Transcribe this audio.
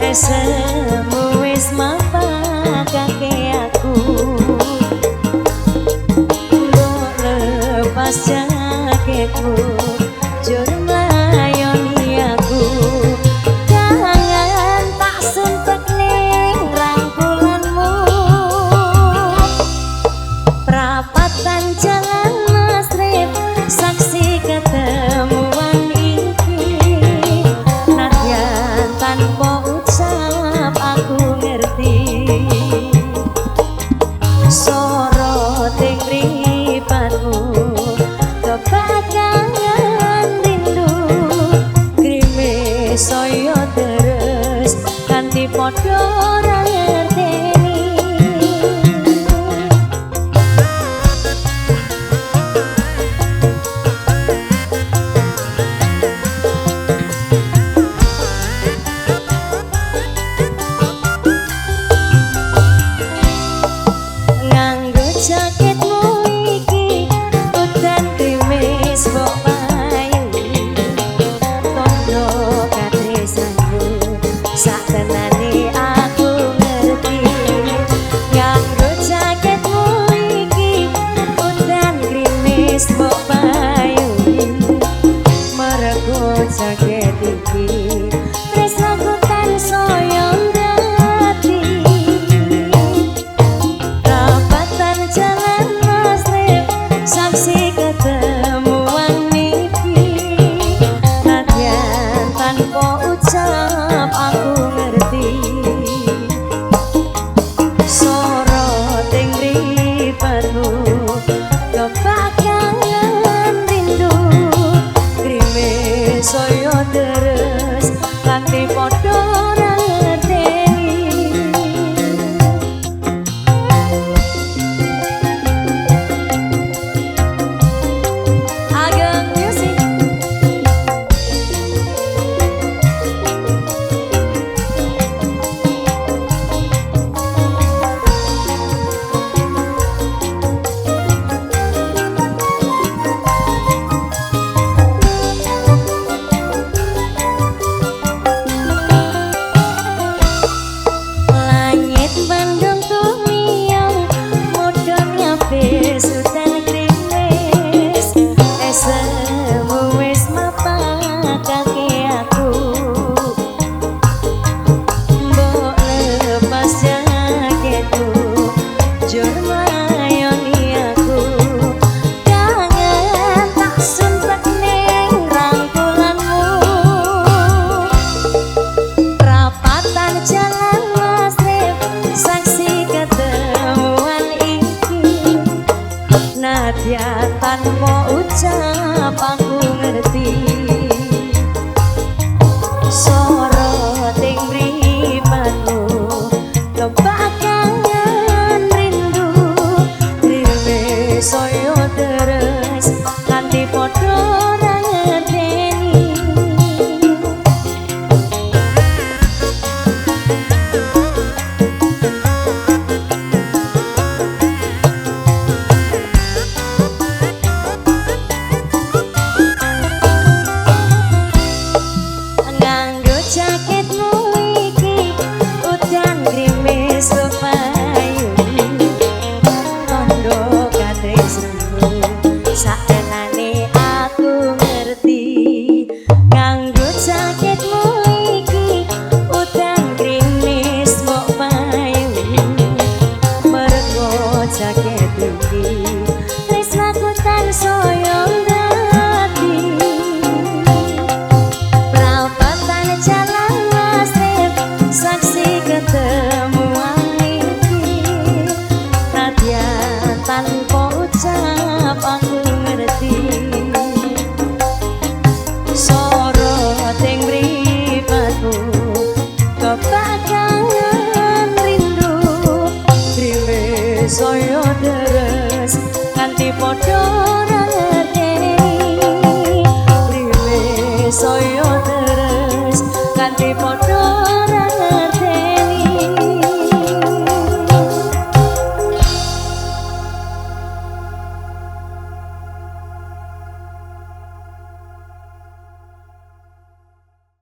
Semu wis mapakake aku mbok lepas jaketmu jur mlayoni aku jangan tak suntek ning rangkulanmu prapatan jalan masrip saksi ketemuan iki nadyan tanpa aku ngerti sorot ing mripatmu kebakangan rindu grimis saya terus kanthi padha ora ngerteni jaketmu iki udan krimis mbok payu tondo katresnamu saktenane aku ngerti nganggo jaketmu iki udan krimis mbok payu mergo jaket iki tresnaku tansaya ndati saksi ketemuan iki nadyan tanpa ucap aku ngerti sorot ing mripatmu kebakangan rindu grimis saya terus kanthi padha ora ngerteni deres nganti padha ngerteni priwe saya deres nganti padha